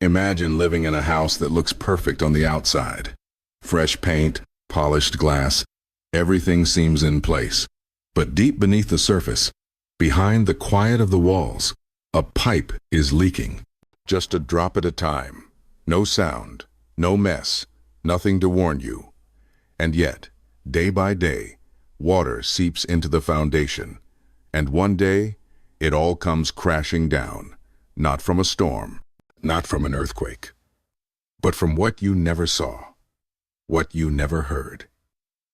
Imagine living in a house that looks perfect on the outside. Fresh paint, polished glass, everything seems in place. But deep beneath the surface, behind the quiet of the walls, a pipe is leaking. Just a drop at a time. No sound, no mess, nothing to warn you. And yet, day by day, water seeps into the foundation. And one day, it all comes crashing down. Not from a storm, not from an earthquake, but from what you never saw, what you never heard,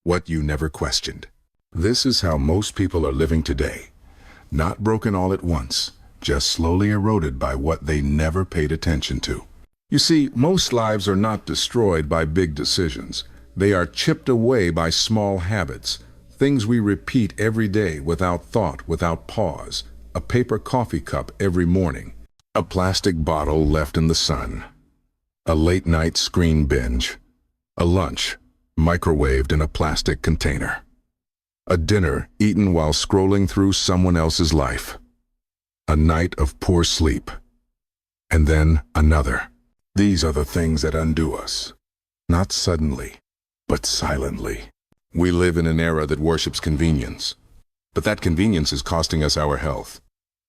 what you never questioned. This is how most people are living today. Not broken all at once, just slowly eroded by what they never paid attention to. You see, most lives are not destroyed by big decisions. They are chipped away by small habits, things we repeat every day without thought, without pause. A paper coffee cup every morning, a plastic bottle left in the sun, a late-night screen binge, a lunch microwaved in a plastic container, a dinner eaten while scrolling through someone else's life, a night of poor sleep, and then another. These are the things that undo us, not suddenly, but silently. We live in an era that worships convenience, but that convenience is costing us our health.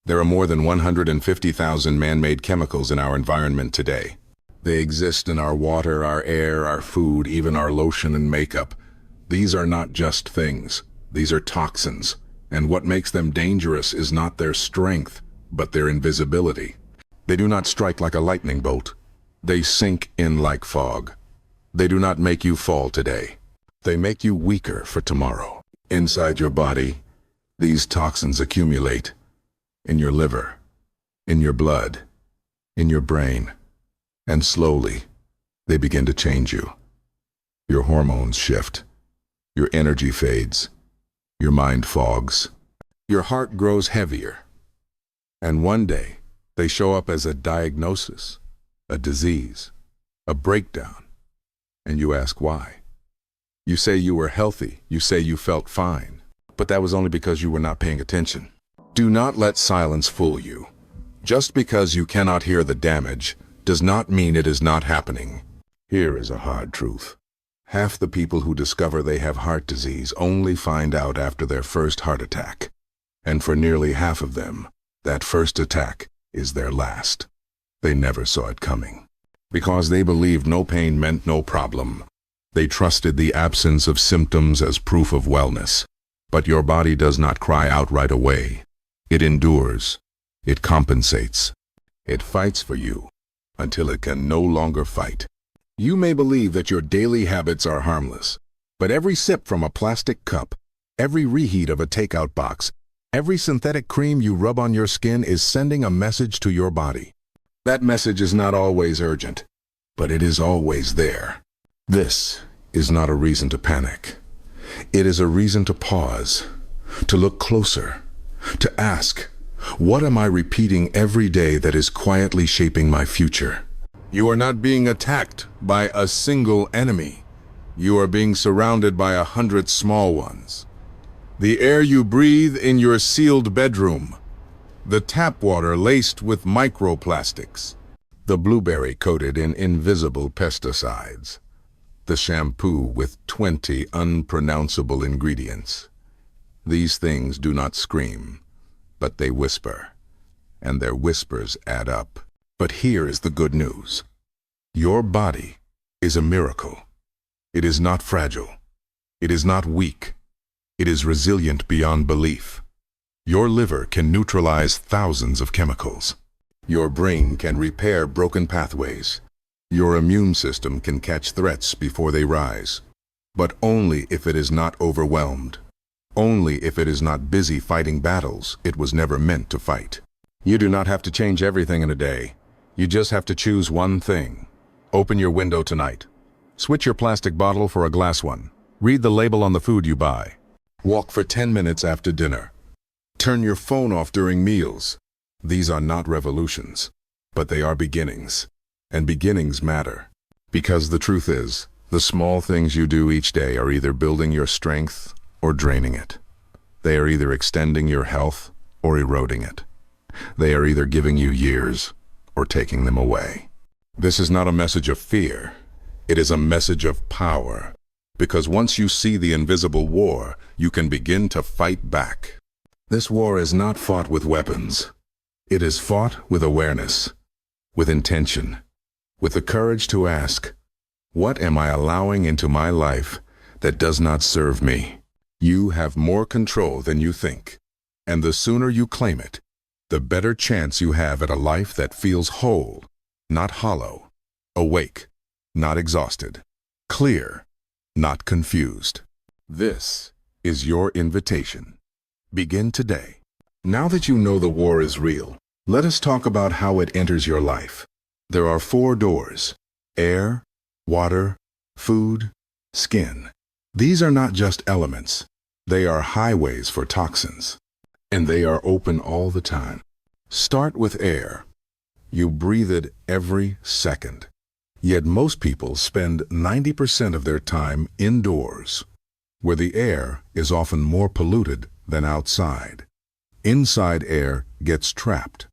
There are more than 150,000 man-made chemicals in our environment today. They exist in our water, our air, our food, even our lotion and makeup. These are not just things. These are toxins. And what makes them dangerous is not their strength, but their invisibility. They do not strike like a lightning bolt. They sink in like fog. They do not make you fall today. They make you weaker for tomorrow. Inside your body, these toxins accumulate. In your liver, in your blood, in your brain, and slowly, they begin to change you. Your hormones shift, your energy fades, your mind fogs, your heart grows heavier, and one day, they show up as a diagnosis, a disease, a breakdown, and you ask why. You say you were healthy, you say you felt fine, but that was only because you were not paying attention. Do not let silence fool you. Just because you cannot hear the damage does not mean it is not happening. Here is a hard truth. Half the people who discover they have heart disease only find out after their first heart attack. And for nearly half of them, that first attack is their last. They never saw it coming. Because they believed no pain meant no problem. They trusted the absence of symptoms as proof of wellness. But your body does not cry out right away. It endures, it compensates, it fights for you until it can no longer fight. You may believe that your daily habits are harmless, but every sip from a plastic cup, every reheat of a takeout box, every synthetic cream you rub on your skin is sending a message to your body. That message is not always urgent, but it is always there. This is not a reason to panic. It is a reason to pause, to look closer, to ask, what am I repeating every day that is quietly shaping my future? You are not being attacked by a single enemy. You are being surrounded by 100 small ones. The air you breathe in your sealed bedroom, the tap water laced with microplastics, the blueberry coated in invisible pesticides, the shampoo with 20 unpronounceable ingredients. These things do not scream, but they whisper, and their whispers add up. But here is the good news. Your body is a miracle. It is not fragile. It is not weak. It is resilient beyond belief. Your liver can neutralize thousands of chemicals. Your brain can repair broken pathways. Your immune system can catch threats before they rise, but only if it is not overwhelmed. Only if it is not busy fighting battles it was never meant to fight. You do not have to change everything in a day. You just have to choose one thing. Open your window tonight. Switch your plastic bottle for a glass one. Read the label on the food you buy. Walk for 10 minutes after dinner. Turn your phone off during meals. These are not revolutions, but they are beginnings. And beginnings matter. Because the truth is, the small things you do each day are either building your strength or draining it. They are either extending your health or eroding it. They are either giving you years or taking them away. This is not a message of fear. It is a message of power. Because once you see the invisible war, you can begin to fight back. This war is not fought with weapons. It is fought with awareness, with intention, with the courage to ask, what am I allowing into my life that does not serve me? You have more control than you think. And the sooner you claim it, the better chance you have at a life that feels whole, not hollow, awake, not exhausted, clear, not confused. This is your invitation. Begin today. Now that you know the war is real, let us talk about how it enters your life. There are 4 doors: air, water, food, skin. These are not just elements. They are highways for toxins. And they are open all the time. Start with air. You breathe it every second. Yet most people spend 90% of their time indoors, where the air is often more polluted than outside. Inside air gets trapped.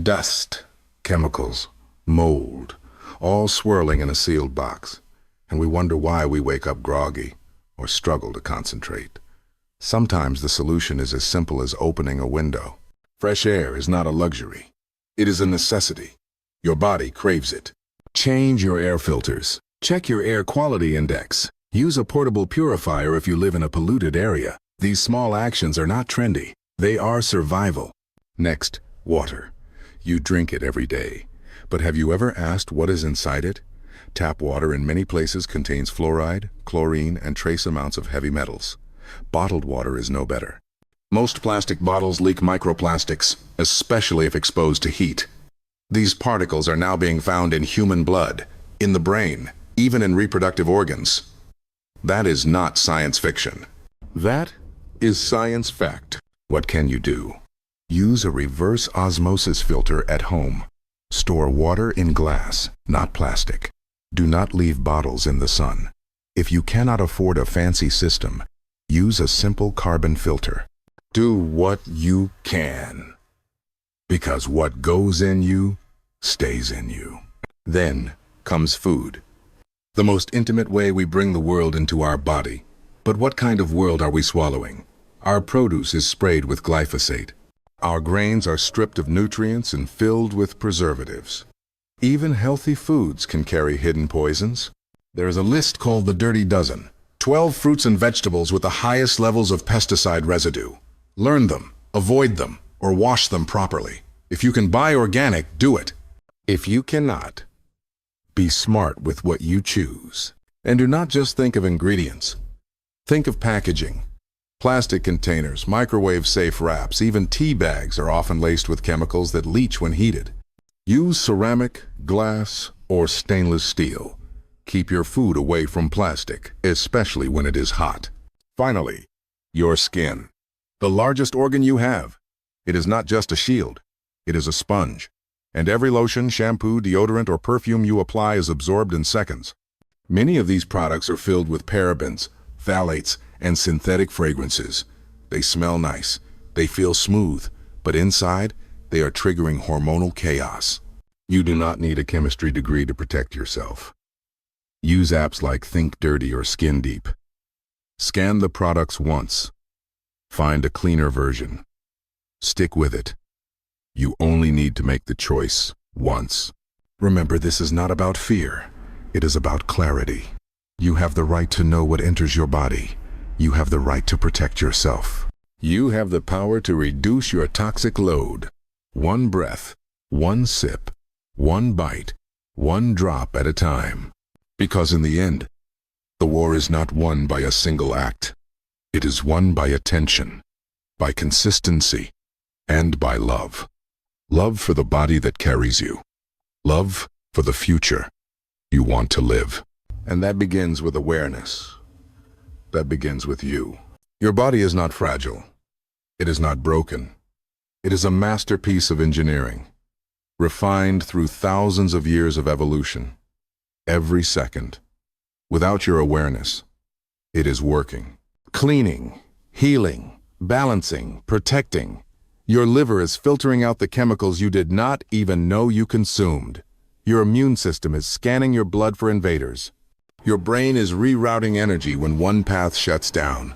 Dust, chemicals, mold, all swirling in a sealed box. And we wonder why we wake up groggy or struggle to concentrate. Sometimes the solution is as simple as opening a window. Fresh air is not a luxury. It is a necessity. Your body craves it. Change your air filters. Check your air quality index. Use a portable purifier if you live in a polluted area. These small actions are not trendy. They are survival. Next, water. You drink it every day. But have you ever asked what is inside it? Tap water in many places contains fluoride, chlorine, and trace amounts of heavy metals. Bottled water is no better. Most plastic bottles leak microplastics, especially if exposed to heat. These particles are now being found in human blood, in the brain, even in reproductive organs. That is not science fiction. That is science fact. What can you do? Use a reverse osmosis filter at home. Store water in glass, not plastic. Do not leave bottles in the sun. If you cannot afford a fancy system, use a simple carbon filter. Do what you can. Because what goes in you, stays in you. Then comes food. The most intimate way we bring the world into our body. But what kind of world are we swallowing? Our produce is sprayed with glyphosate. Our grains are stripped of nutrients and filled with preservatives. Even healthy foods can carry hidden poisons. There is a list called the Dirty Dozen. 12 fruits and vegetables with the highest levels of pesticide residue. Learn them, avoid them, or wash them properly. If you can buy organic, do it. If you cannot, be smart with what you choose. And do not just think of ingredients. Think of packaging. Plastic containers, microwave-safe wraps, even tea bags are often laced with chemicals that leach when heated. Use ceramic, glass, or stainless steel. Keep your food away from plastic, especially when it is hot. Finally, your skin. The largest organ you have. It is not just a shield. It is a sponge. And every lotion, shampoo, deodorant, or perfume you apply is absorbed in seconds. Many of these products are filled with parabens, phthalates, and synthetic fragrances. They smell nice. They feel smooth. But inside, they are triggering hormonal chaos. You do not need a chemistry degree to protect yourself. Use apps like Think Dirty or Skin Deep. Scan the products once. Find a cleaner version. Stick with it. You only need to make the choice once. Remember, this is not about fear. It is about clarity. You have the right to know what enters your body. You have the right to protect yourself. You have the power to reduce your toxic load. One breath, one sip, one bite, one drop at a time. Because in the end, the war is not won by a single act. It is won by attention, by consistency, and by love. Love for the body that carries you. Love for the future you want to live. And that begins with awareness. That begins with you. Your body is not fragile. It is not broken. It is a masterpiece of engineering, refined through thousands of years of evolution. Every second, without your awareness, it is working. Cleaning, healing, balancing, protecting. Your liver is filtering out the chemicals you did not even know you consumed. Your immune system is scanning your blood for invaders. Your brain is rerouting energy when one path shuts down.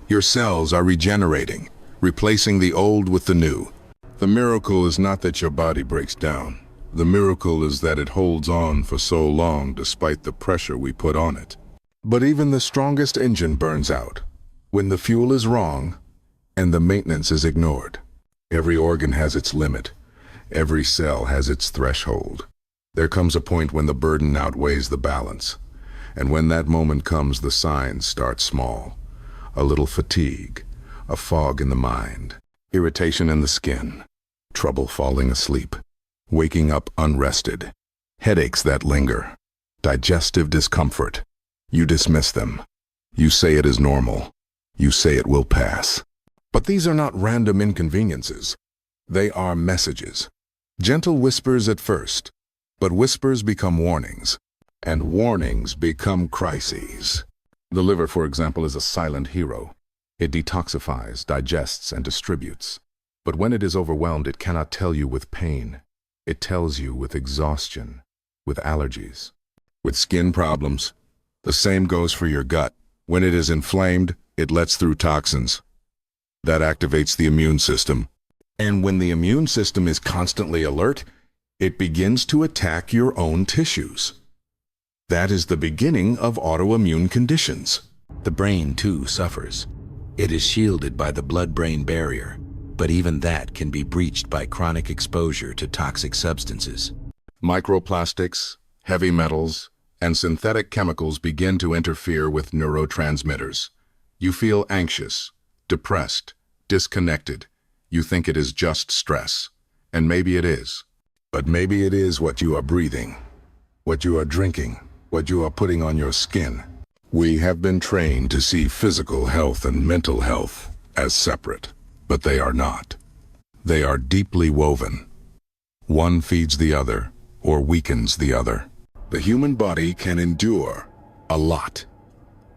Your cells are regenerating, replacing the old with the new. The miracle is not that your body breaks down. The miracle is that it holds on for so long despite the pressure we put on it. But even the strongest engine burns out when the fuel is wrong and the maintenance is ignored. Every organ has its limit. Every cell has its threshold. There comes a point when the burden outweighs the balance. And when that moment comes, the signs start small. A little fatigue, a fog in the mind, irritation in the skin, trouble falling asleep, waking up unrested, headaches that linger, digestive discomfort. You dismiss them. You say it is normal. You say it will pass. But these are not random inconveniences. They are messages. Gentle whispers at first, but whispers become warnings, and warnings become crises. The liver, for example, is a silent hero. It detoxifies, digests, and distributes. But when it is overwhelmed, it cannot tell you with pain. It tells you with exhaustion, with allergies, with skin problems. The same goes for your gut. When it is inflamed, it lets through toxins. That activates the immune system. And when the immune system is constantly alert, it begins to attack your own tissues. That is the beginning of autoimmune conditions. The brain, too, suffers. It is shielded by the blood-brain barrier, but even that can be breached by chronic exposure to toxic substances. Microplastics, heavy metals, and synthetic chemicals begin to interfere with neurotransmitters. You feel anxious, depressed, disconnected. You think it is just stress, and maybe it is. But maybe it is what you are breathing, what you are drinking, what you are putting on your skin. We have been trained to see physical health and mental health as separate, but they are not. They are deeply woven. One feeds the other or weakens the other. The human body can endure a lot,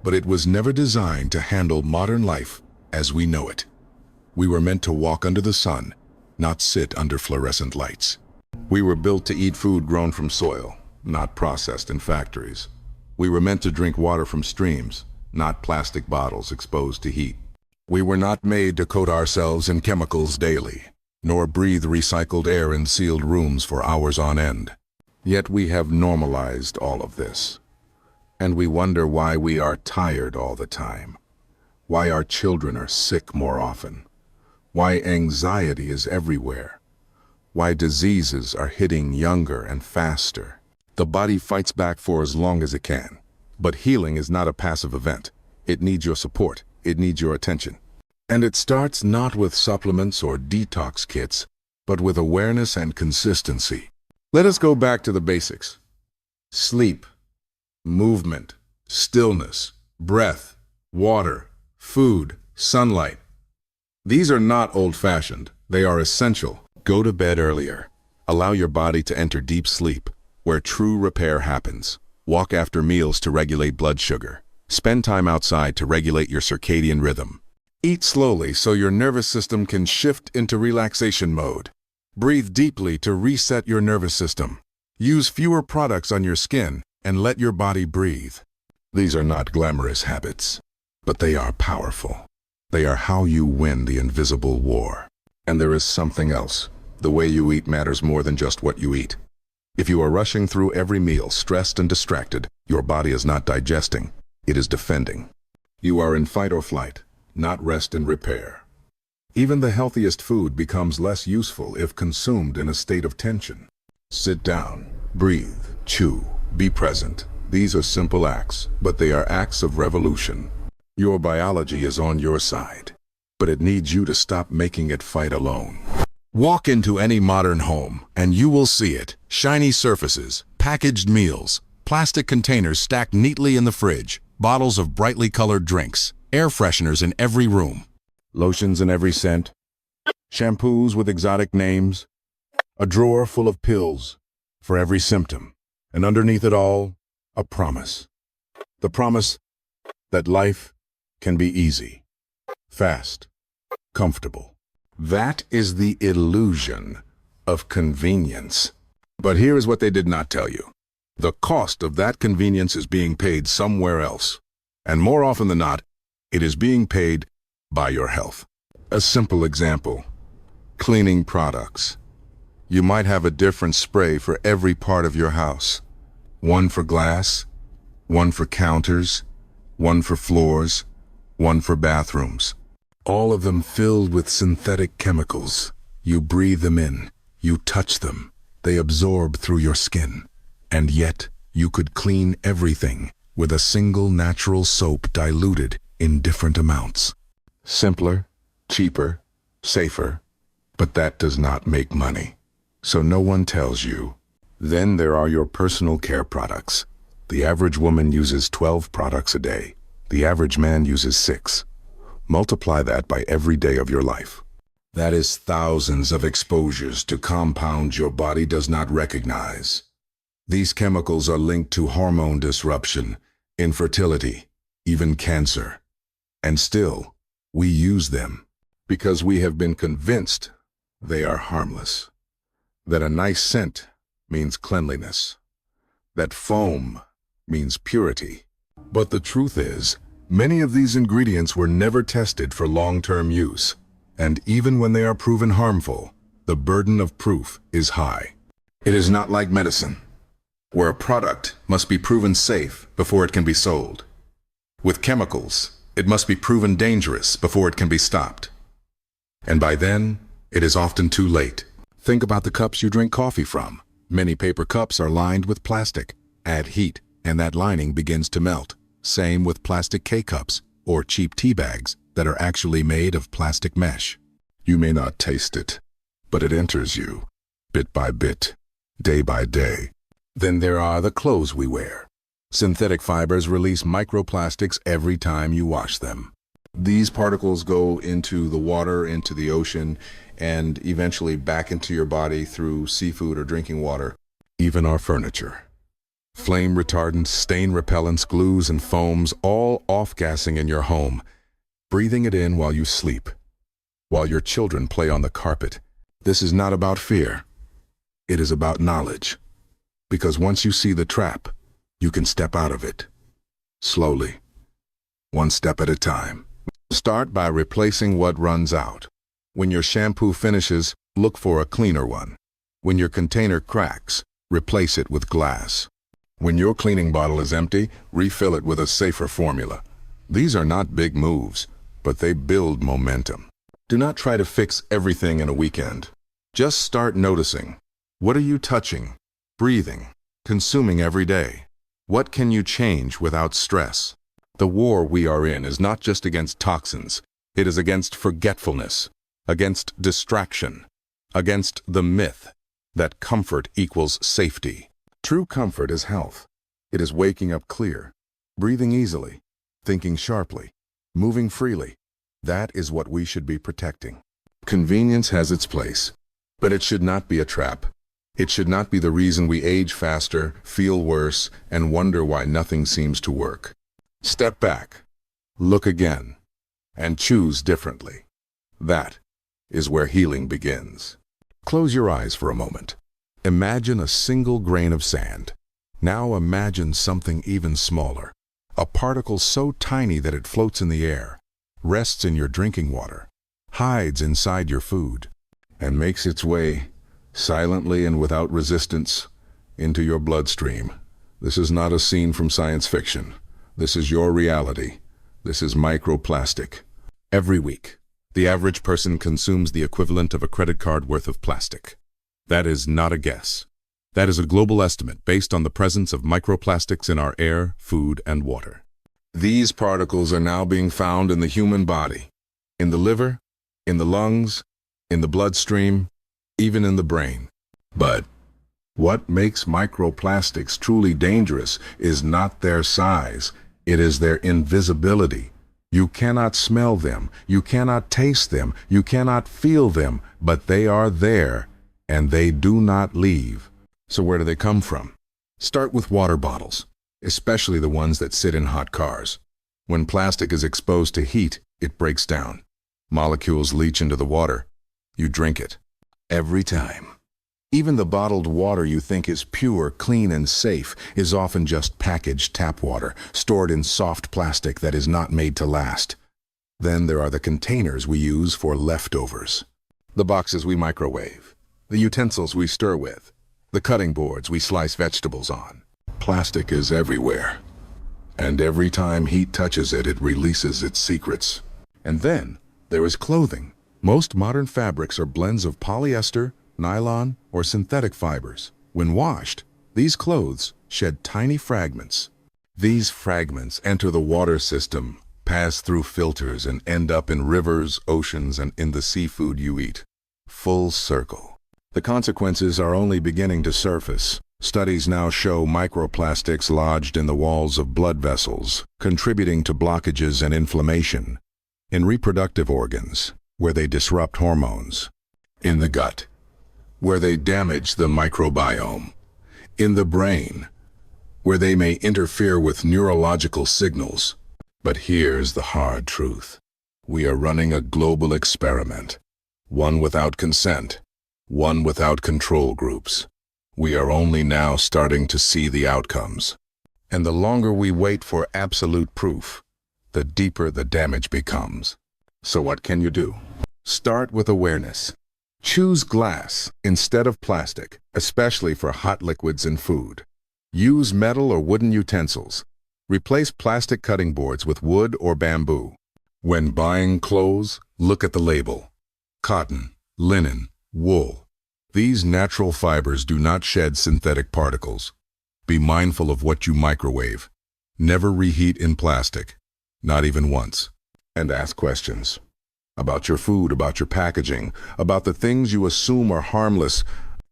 but it was never designed to handle modern life as we know it. We were meant to walk under the sun, not sit under fluorescent lights. We were built to eat food grown from soil, not processed in factories. We were meant to drink water from streams, not plastic bottles exposed to heat. We were not made to coat ourselves in chemicals daily, nor breathe recycled air in sealed rooms for hours on end. Yet we have normalized all of this. And we wonder why we are tired all the time, why our children are sick more often, why anxiety is everywhere, why diseases are hitting younger and faster. The body fights back for as long as it can. But healing is not a passive event. It needs your support. It needs your attention. And it starts not with supplements or detox kits, but with awareness and consistency. Let us go back to the basics. Sleep, movement, stillness, breath, water, food, sunlight. These are not old-fashioned. They are essential. Go to bed earlier. Allow your body to enter deep sleep, where true repair happens. Walk after meals to regulate blood sugar. Spend time outside to regulate your circadian rhythm. Eat slowly so your nervous system can shift into relaxation mode. Breathe deeply to reset your nervous system. Use fewer products on your skin and let your body breathe. These are not glamorous habits, but they are powerful. They are how you win the invisible war. And there is something else. The way you eat matters more than just what you eat. If you are rushing through every meal, stressed and distracted, your body is not digesting, it is defending. You are in fight or flight, not rest and repair. Even the healthiest food becomes less useful if consumed in a state of tension. Sit down, breathe, chew, be present. These are simple acts, but they are acts of revolution. Your biology is on your side, but it needs you to stop making it fight alone. Walk into any modern home, and you will see it. Shiny surfaces, packaged meals, plastic containers stacked neatly in the fridge, bottles of brightly colored drinks, air fresheners in every room, lotions in every scent, shampoos with exotic names, a drawer full of pills for every symptom, and underneath it all, a promise. The promise that life can be easy, fast, comfortable. That is the illusion of convenience. But here is what they did not tell you. The cost of that convenience is being paid somewhere else. And more often than not, it is being paid by your health. A simple example: cleaning products. You might have a different spray for every part of your house. One for glass, one for counters, one for floors, one for bathrooms. All of them filled with synthetic chemicals. You breathe them in, you touch them, they absorb through your skin. And yet, you could clean everything with a single natural soap diluted in different amounts. Simpler, cheaper, safer, but that does not make money. So no one tells you. Then there are your personal care products. The average woman uses 12 products a day. The average man uses 6. Multiply that by every day of your life. That is thousands of exposures to compounds your body does not recognize. These chemicals are linked to hormone disruption, infertility, even cancer. And still, we use them because we have been convinced they are harmless. That a nice scent means cleanliness. That foam means purity. But the truth is, many of these ingredients were never tested for long-term use. And even when they are proven harmful, the burden of proof is high. It is not like medicine, where a product must be proven safe before it can be sold. With chemicals, it must be proven dangerous before it can be stopped. And by then, it is often too late. Think about the cups you drink coffee from. Many paper cups are lined with plastic. Add heat, and that lining begins to melt. Same with plastic K-cups or cheap tea bags that are actually made of plastic mesh. You may not taste it, but it enters you, bit by bit, day by day. Then there are the clothes we wear. Synthetic fibers release microplastics every time you wash them. These particles go into the water, into the ocean, and eventually back into your body through seafood or drinking water. Even our furniture. Flame retardants, stain repellents, glues, and foams, all off-gassing in your home, breathing it in while you sleep, while your children play on the carpet. This is not about fear. It is about knowledge. Because once you see the trap, you can step out of it. Slowly. One step at a time. Start by replacing what runs out. When your shampoo finishes, look for a cleaner one. When your container cracks, replace it with glass. When your cleaning bottle is empty, refill it with a safer formula. These are not big moves, but they build momentum. Do not try to fix everything in a weekend. Just start noticing. What are you touching, breathing, consuming every day? What can you change without stress? The war we are in is not just against toxins. It is against forgetfulness, against distraction, against the myth that comfort equals safety. True comfort is health. It is waking up clear, breathing easily, thinking sharply, moving freely. That is what we should be protecting. Convenience has its place, but it should not be a trap. It should not be the reason we age faster, feel worse, and wonder why nothing seems to work. Step back, look again, and choose differently. That is where healing begins. Close your eyes for a moment. Imagine a single grain of sand. Now imagine something even smaller. A particle so tiny that it floats in the air, rests in your drinking water, hides inside your food, and makes its way, silently and without resistance, into your bloodstream. This is not a scene from science fiction. This is your reality. This is microplastic. Every week, the average person consumes the equivalent of a credit card worth of plastic. That is not a guess. That is a global estimate based on the presence of microplastics in our air, food, and water. These particles are now being found in the human body, in the liver, in the lungs, in the bloodstream, even in the brain. But what makes microplastics truly dangerous is not their size. It is their invisibility. You cannot smell them, you cannot taste them, you cannot feel them, but they are there, and they do not leave. So where do they come from? Start with water bottles, especially the ones that sit in hot cars. When plastic is exposed to heat, it breaks down. Molecules leach into the water. You drink it. Every time. Even the bottled water you think is pure, clean, and safe is often just packaged tap water, stored in soft plastic that is not made to last. Then there are the containers we use for leftovers. The boxes we microwave, the utensils we stir with, the cutting boards we slice vegetables on. Plastic is everywhere. And every time heat touches it, it releases its secrets. And then there is clothing. Most modern fabrics are blends of polyester, nylon, or synthetic fibers. When washed, these clothes shed tiny fragments. These fragments enter the water system, pass through filters, and end up in rivers, oceans, and in the seafood you eat. Full circle. The consequences are only beginning to surface. Studies now show microplastics lodged in the walls of blood vessels, contributing to blockages and inflammation. In reproductive organs, where they disrupt hormones. In the gut, where they damage the microbiome. In the brain, where they may interfere with neurological signals. But here's the hard truth. We are running a global experiment. One without consent. One without control groups. We are only now starting to see the outcomes. And the longer we wait for absolute proof, the deeper the damage becomes. So what can you do? Start with awareness. Choose glass instead of plastic, especially for hot liquids and food. Use metal or wooden utensils. Replace plastic cutting boards with wood or bamboo. When buying clothes, look at the label. Cotton, linen, wool. These natural fibers do not shed synthetic particles. Be mindful of what you microwave. Never reheat in plastic, not even once. And ask questions. About your food, about your packaging, about the things you assume are harmless.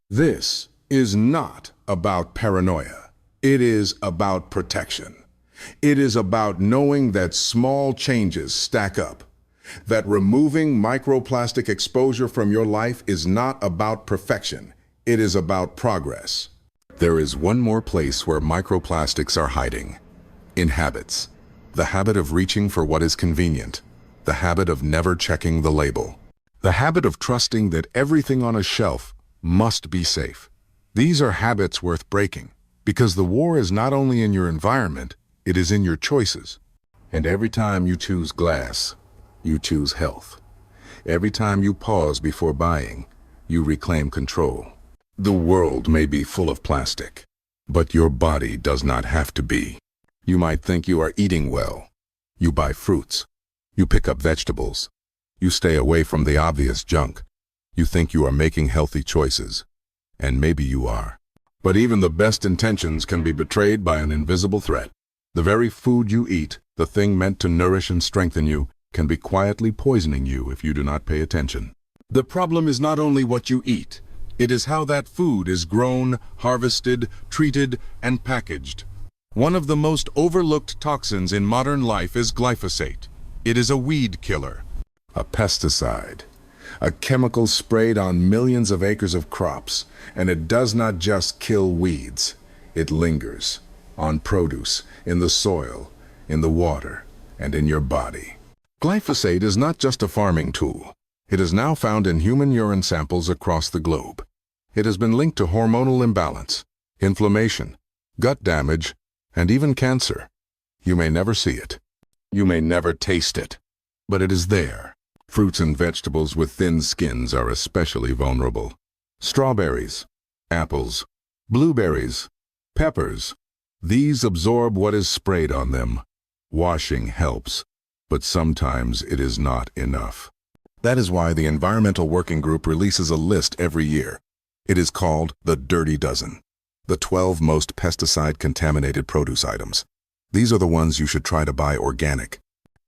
This is not about paranoia. It is about protection. It is about knowing that small changes stack up. That removing microplastic exposure from your life is not about perfection. It is about progress. There is one more place where microplastics are hiding. In habits. The habit of reaching for what is convenient. The habit of never checking the label. The habit of trusting that everything on a shelf must be safe. These are habits worth breaking, because the war is not only in your environment, it is in your choices. And every time you choose glass, you choose health. Every time you pause before buying, you reclaim control. The world may be full of plastic, but your body does not have to be. You might think you are eating well. You buy fruits. You pick up vegetables. You stay away from the obvious junk. You think you are making healthy choices. And maybe you are. But even the best intentions can be betrayed by an invisible threat. The very food you eat, the thing meant to nourish and strengthen you, can be quietly poisoning you if you do not pay attention. The problem is not only what you eat. It is how that food is grown, harvested, treated, and packaged. One of the most overlooked toxins in modern life is glyphosate. It is a weed killer. A pesticide. A chemical sprayed on millions of acres of crops. And it does not just kill weeds. It lingers. On produce, in the soil, in the water, and in your body. Glyphosate is not just a farming tool. It is now found in human urine samples across the globe. It has been linked to hormonal imbalance, inflammation, gut damage, and even cancer. You may never see it. You may never taste it. But it is there. Fruits and vegetables with thin skins are especially vulnerable. Strawberries, apples, blueberries, peppers. These absorb what is sprayed on them. Washing helps, but sometimes it is not enough. That is why the Environmental Working Group releases a list every year. It is called the Dirty Dozen. The 12 most pesticide-contaminated produce items. These are the ones you should try to buy organic.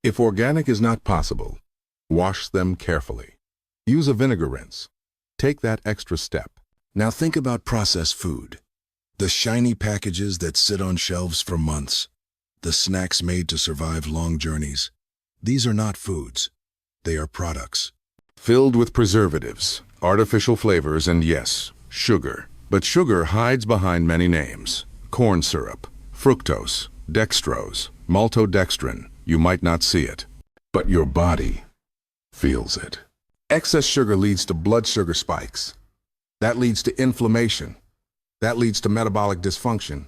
If organic is not possible, wash them carefully. Use a vinegar rinse. Take that extra step. Now think about processed food. The shiny packages that sit on shelves for months. The snacks made to survive long journeys. These are not foods. They are products. Filled with preservatives, artificial flavors, and yes, sugar. But sugar hides behind many names. Corn syrup, fructose, dextrose, maltodextrin. You might not see it, but your body feels it. Excess sugar leads to blood sugar spikes. That leads to inflammation. That leads to metabolic dysfunction.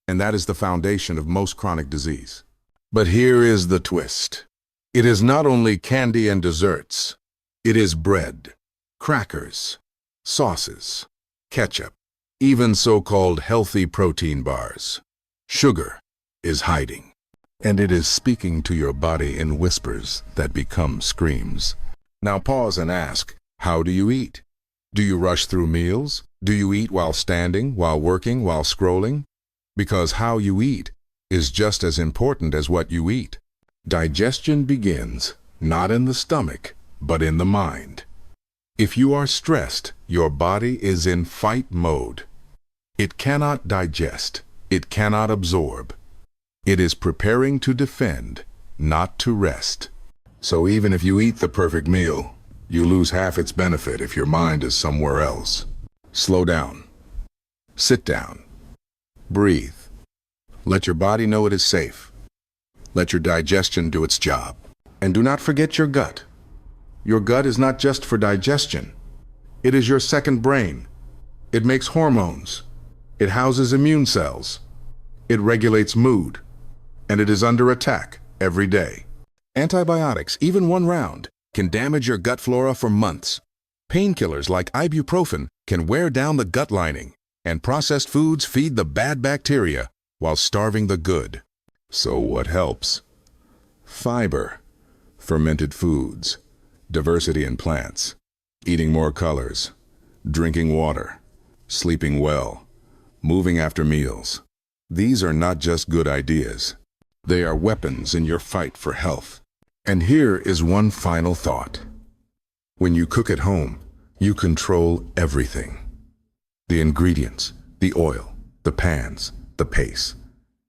And that is the foundation of most chronic disease. But here is the twist. It is not only candy and desserts. It is bread, crackers, sauces, ketchup, even so-called healthy protein bars. Sugar is hiding, and it is speaking to your body in whispers that become screams. Now pause and ask, how do you eat? Do you rush through meals? Do you eat while standing, while working, while scrolling? Because how you eat is just as important as what you eat. Digestion begins not in the stomach, but in the mind. If you are stressed, your body is in fight mode. It cannot digest. It cannot absorb. It is preparing to defend, not to rest. So even if you eat the perfect meal, you lose half its benefit if your mind is somewhere else. Slow down. Sit down. Breathe. Let your body know it is safe. Let your digestion do its job. And do not forget your gut. Your gut is not just for digestion. It is your second brain. It makes hormones. It houses immune cells. It regulates mood. And it is under attack every day. Antibiotics, even one round, can damage your gut flora for months. Painkillers like ibuprofen can wear down the gut lining, and processed foods feed the bad bacteria while starving the good. So what helps? Fiber, fermented foods, diversity in plants, eating more colors, drinking water, sleeping well, moving after meals. These are not just good ideas. They are weapons in your fight for health. And here is one final thought. When you cook at home, you control everything. The ingredients, the oil, the pans, the pace.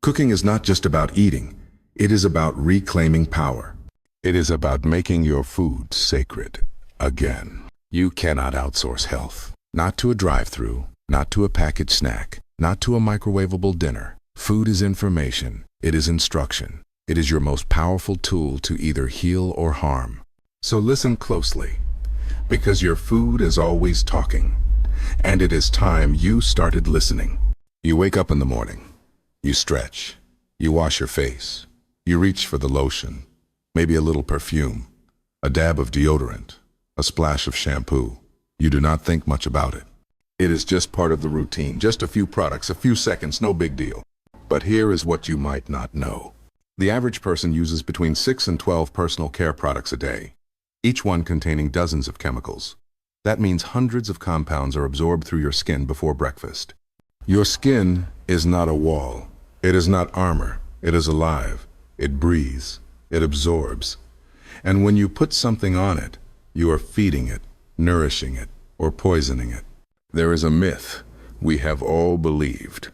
Cooking is not just about eating. It is about reclaiming power. It is about making your food sacred again. You cannot outsource health. Not to a drive-through, not to a packaged snack, not to a microwavable dinner. Food is information. It is instruction. It is your most powerful tool to either heal or harm. So listen closely, because your food is always talking, and it is time you started listening. You wake up in the morning, you stretch, you wash your face, you reach for the lotion, maybe a little perfume, a dab of deodorant, a splash of shampoo. You do not think much about it. It is just part of the routine, just a few products, a few seconds, no big deal. But here is what you might not know. The average person uses between 6 and 12 personal care products a day, each one containing dozens of chemicals. That means hundreds of compounds are absorbed through your skin before breakfast. Your skin is not a wall. It is not armor. It is alive. It breathes. It absorbs. And when you put something on it, you are feeding it, nourishing it, or poisoning it. There is a myth we have all believed,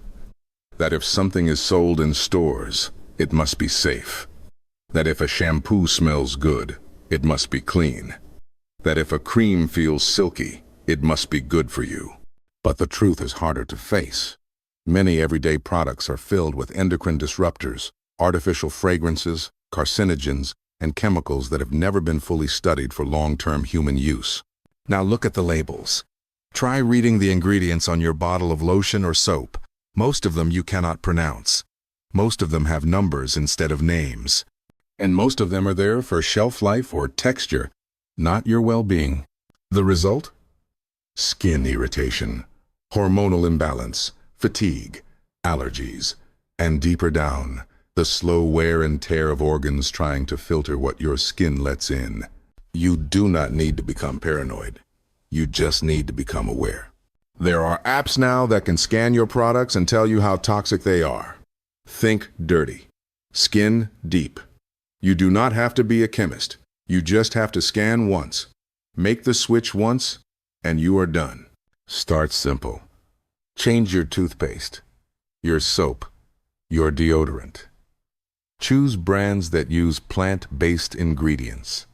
that if something is sold in stores, it must be safe. That if a shampoo smells good, it must be clean. That if a cream feels silky, it must be good for you. But the truth is harder to face. Many everyday products are filled with endocrine disruptors, artificial fragrances, carcinogens, and chemicals that have never been fully studied for long-term human use. Now look at the labels. Try reading the ingredients on your bottle of lotion or soap. Most of them you cannot pronounce. Most of them have numbers instead of names. And most of them are there for shelf life or texture, not your well-being. The result? Skin irritation, hormonal imbalance, fatigue, allergies, and deeper down, the slow wear and tear of organs trying to filter what your skin lets in. You do not need to become paranoid. You just need to become aware. There are apps now that can scan your products and tell you how toxic they are. Think dirty. Skin deep. You do not have to be a chemist. You just have to scan once. Make the switch once, and you are done. Start simple. Change your toothpaste, your soap, your deodorant. Choose brands that use plant-based ingredients.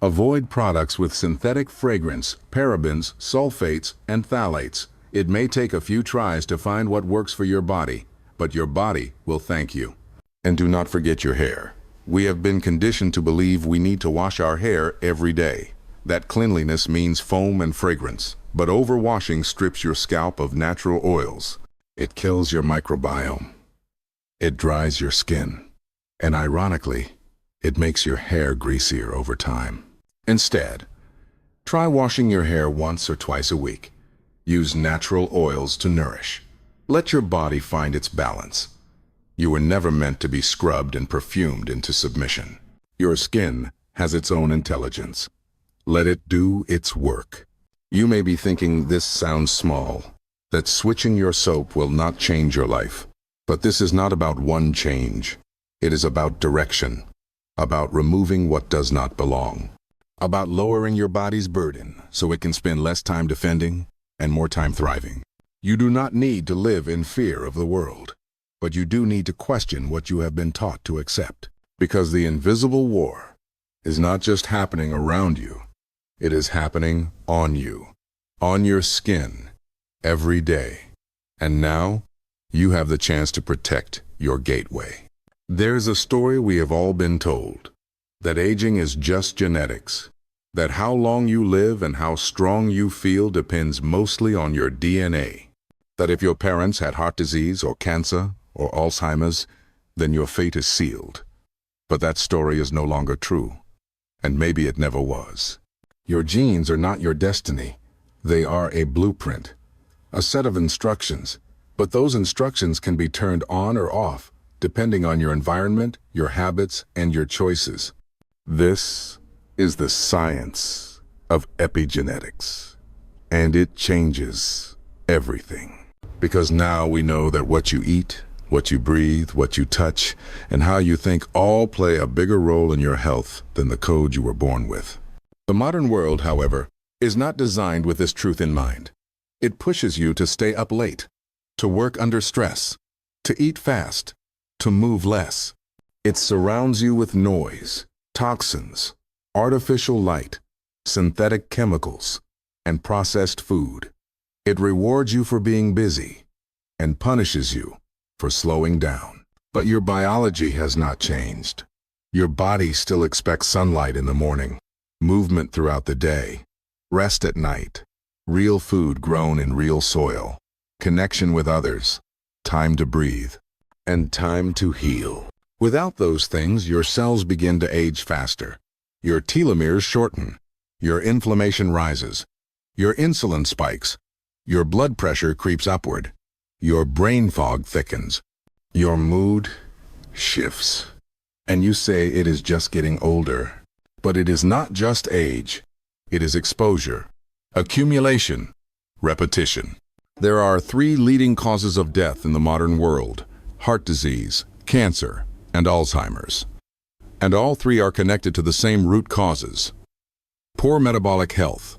Avoid products with synthetic fragrance, parabens, sulfates, and phthalates. It may take a few tries to find what works for your body, but your body will thank you. And do not forget your hair. We have been conditioned to believe we need to wash our hair every day. That cleanliness means foam and fragrance, but overwashing strips your scalp of natural oils. It kills your microbiome. It dries your skin. And ironically, it makes your hair greasier over time. Instead, try washing your hair once or twice a week. Use natural oils to nourish. Let your body find its balance. You were never meant to be scrubbed and perfumed into submission. Your skin has its own intelligence. Let it do its work. You may be thinking this sounds small, that switching your soap will not change your life. But this is not about one change. It is about direction, about removing what does not belong, about lowering your body's burden so it can spend less time defending and more time thriving. You do not need to live in fear of the world, but you do need to question what you have been taught to accept. Because the invisible war is not just happening around you, it is happening on you, on your skin, every day. And now, you have the chance to protect your gateway. There's a story we have all been told, that aging is just genetics, that how long you live and how strong you feel depends mostly on your DNA, that if your parents had heart disease or cancer or Alzheimer's, then your fate is sealed. But that story is no longer true, and maybe it never was. Your genes are not your destiny. They are a blueprint, a set of instructions, but those instructions can be turned on or off depending on your environment, your habits, and your choices. This is the science of epigenetics, and it changes everything. Because now we know that what you eat, what you breathe, what you touch, and how you think all play a bigger role in your health than the code you were born with. The modern world, however, is not designed with this truth in mind. It pushes you to stay up late, to work under stress, to eat fast, to move less. It surrounds you with noise, toxins, artificial light, synthetic chemicals, and processed food. It rewards you for being busy and punishes you for slowing down. But your biology has not changed. Your body still expects sunlight in the morning, movement throughout the day, rest at night, real food grown in real soil, connection with others, time to breathe, and time to heal. Without those things, your cells begin to age faster. Your telomeres shorten. Your inflammation rises. Your insulin spikes. Your blood pressure creeps upward. Your brain fog thickens. Your mood shifts. And you say it is just getting older. But it is not just age. It is exposure, accumulation, repetition. There are 3 leading causes of death in the modern world: heart disease, cancer, and Alzheimer's. And all 3 are connected to the same root causes: poor metabolic health,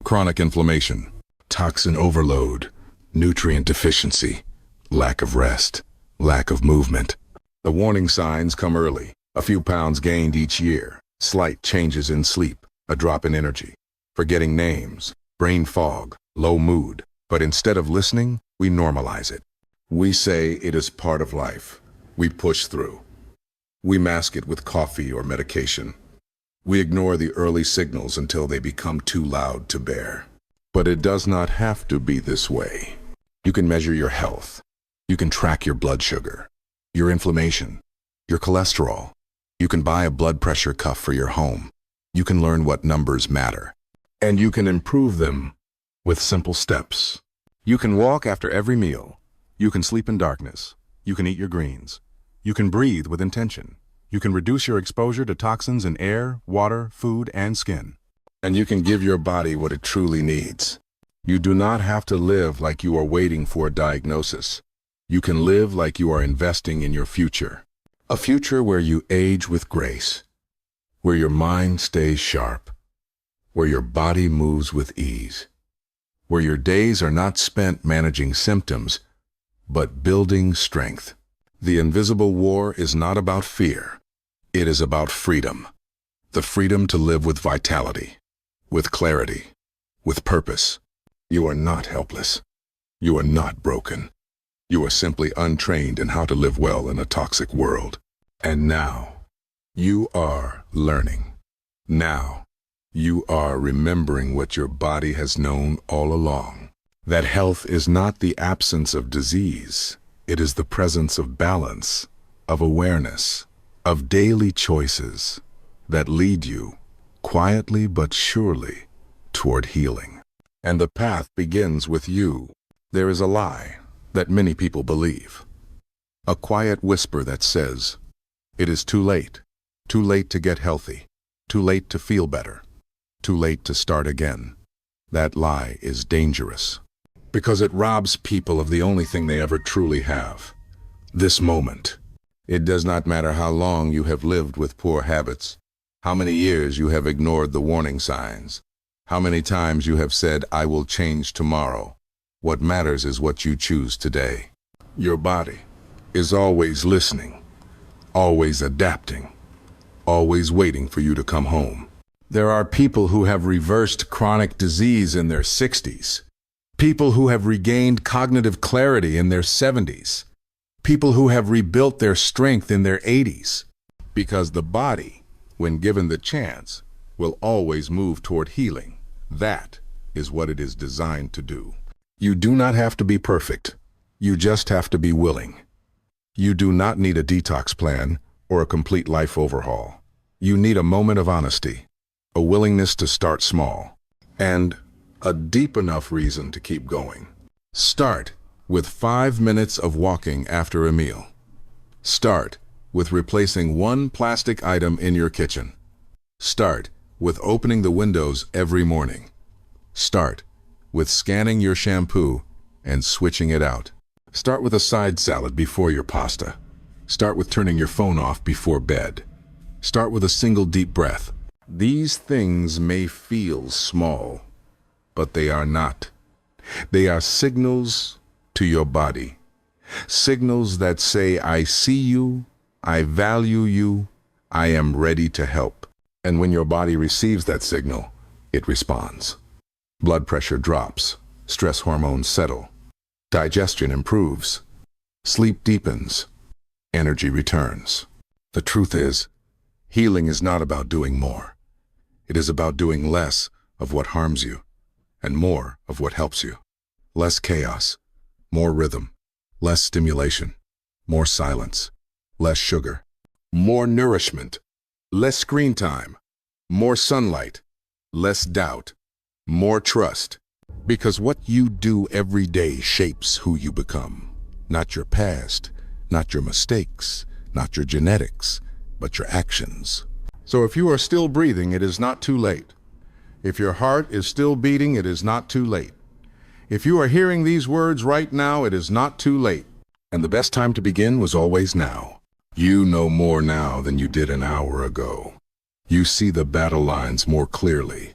chronic inflammation, toxin overload, nutrient deficiency, lack of rest, lack of movement. The warning signs come early: a few pounds gained each year, slight changes in sleep, a drop in energy, forgetting names, brain fog, low mood. But instead of listening, we normalize it. We say it is part of life. We push through. We mask it with coffee or medication. We ignore the early signals until they become too loud to bear. But it does not have to be this way. You can measure your health. You can track your blood sugar, your inflammation, your cholesterol. You can buy a blood pressure cuff for your home. You can learn what numbers matter. And you can improve them with simple steps. You can walk after every meal. You can sleep in darkness. You can eat your greens. You can breathe with intention. You can reduce your exposure to toxins in air, water, food, and skin. And you can give your body what it truly needs. You do not have to live like you are waiting for a diagnosis. You can live like you are investing in your future. A future where you age with grace, where your mind stays sharp, where your body moves with ease, where your days are not spent managing symptoms, but building strength. The invisible war is not about fear. It is about freedom. The freedom to live with vitality, with clarity, with purpose. You are not helpless. You are not broken. You are simply untrained in how to live well in a toxic world. And now, you are learning. Now, You are remembering what your body has known all along. That health is not the absence of disease. It is the presence of balance, of awareness, of daily choices that lead you, quietly but surely, toward healing. And the path begins with you. There is a lie that many people believe. A quiet whisper that says, it is too late to get healthy, too late to feel better, too late to start again. That lie is dangerous because it robs people of the only thing they ever truly have, this moment. It does not matter how long you have lived with poor habits, how many years you have ignored the warning signs, how many times you have said, I will change tomorrow. What matters is what you choose today. Your body is always listening, always adapting, always waiting for you to come home. There are people who have reversed chronic disease in their 60s, people who have regained cognitive clarity in their 70s, people who have rebuilt their strength in their 80s, because the body, when given the chance, will always move toward healing. That is what it is designed to do. You do not have to be perfect. You just have to be willing. You do not need a detox plan or a complete life overhaul. You need a moment of honesty, a willingness to start small, and a deep enough reason to keep going. Start with 5 minutes of walking after a meal. Start with replacing one plastic item in your kitchen. Start with opening the windows every morning. Start with scanning your shampoo and switching it out. Start with a side salad before your pasta. Start with turning your phone off before bed. Start with a single deep breath. These things may feel small, but they are not. They are signals to your body. Signals that say, I see you, I value you, I am ready to help. And when your body receives that signal, it responds. Blood pressure drops, stress hormones settle, digestion improves, sleep deepens, energy returns. The truth is, healing is not about doing more. It is about doing less of what harms you and more of what helps you. Less chaos, more rhythm, less stimulation, more silence, less sugar, more nourishment, less screen time, more sunlight, less doubt, more trust. Because what you do every day shapes who you become. Not your past, not your mistakes, not your genetics, but your actions. So if you are still breathing, it is not too late. If your heart is still beating, it is not too late. If you are hearing these words right now, it is not too late. And the best time to begin was always now. You know more now than you did an hour ago. You see the battle lines more clearly.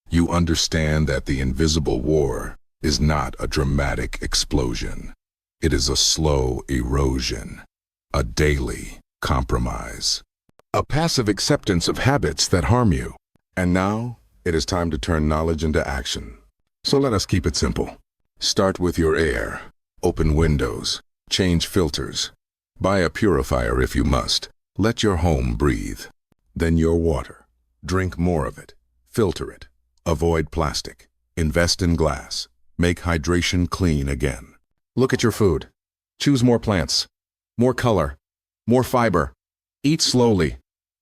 You understand that the invisible war is not a dramatic explosion. It is a slow erosion, a daily compromise, a passive acceptance of habits that harm you. And now, it is time to turn knowledge into action. So let us keep it simple. Start with your air. Open windows. Change filters. Buy a purifier if you must. Let your home breathe. Then your water. Drink more of it. Filter it. Avoid plastic. Invest in glass. Make hydration clean again. Look at your food. Choose more plants. More color. More fiber. Eat slowly.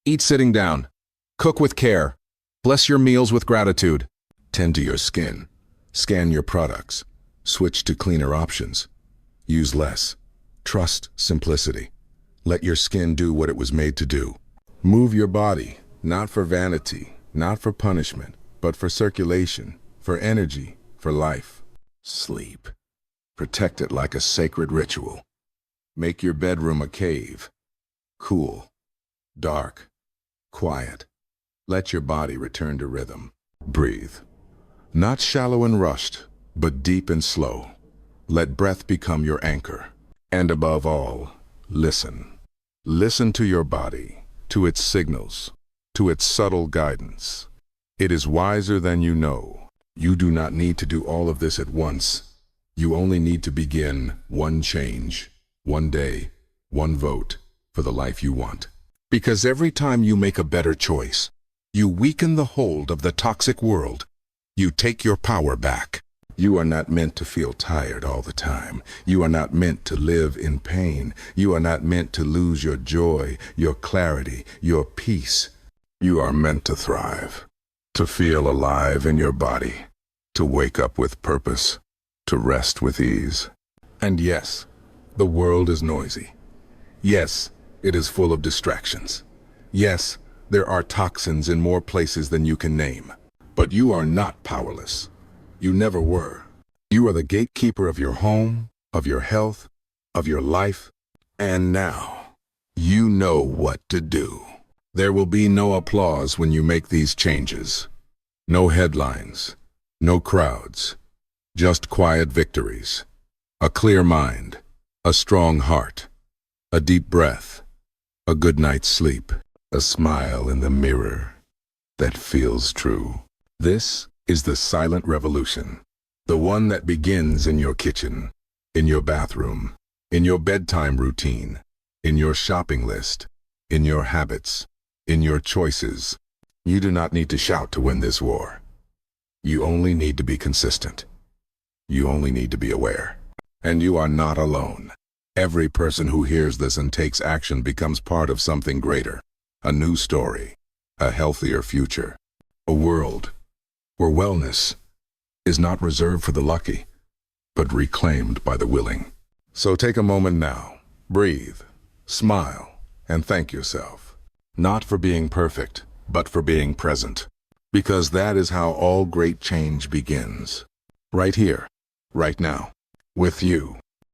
Eat sitting down. Cook with care. Bless your meals with gratitude. Tend to your skin. Scan your products. Switch to cleaner options. Use less. Trust simplicity. Let your skin do what it was made to do. Move your body, not for vanity, not for punishment, but for circulation, for energy, for life. Sleep. Protect it like a sacred ritual. Make your bedroom a cave. Cool, dark, quiet. Let your body return to rhythm. Breathe. Not shallow and rushed, but deep and slow. Let breath become your anchor. And above all, listen. Listen to your body, to its signals, to its subtle guidance. It is wiser than you know. You do not need to do all of this at once. You only need to begin one change, one day, one vote for the life you want. Because every time you make a better choice, You weaken the hold of the toxic world. You take your power back. You are not meant to feel tired all the time. You are not meant to live in pain. You are not meant to lose your joy, your clarity, your peace. You are meant to thrive, to feel alive in your body, to wake up with purpose, to rest with ease. And yes, the world is noisy. Yes, it is full of distractions. Yes, there are toxins in more places than you can name. But you are not powerless. You never were. You are the gatekeeper of your home, of your health, of your life, and now you know what to do. There will be no applause when you make these changes. No headlines, no crowds, just quiet victories. A clear mind, a strong heart, a deep breath, a good night's sleep, a smile in the mirror that feels true. This is the silent revolution, the one that begins in your kitchen, in your bathroom, in your bedtime routine, in your shopping list, in your habits, in your choices. You do not need to shout to win this war. You only need to be consistent. You only need to be aware. And you are not alone. Every person who hears this and takes action becomes part of something greater. A new story, a healthier future, a world where wellness is not reserved for the lucky, but reclaimed by the willing. So take a moment now, breathe, smile, and thank yourself. Not for being perfect, but for being present. Because that is how all great change begins. Right here, right now, with you.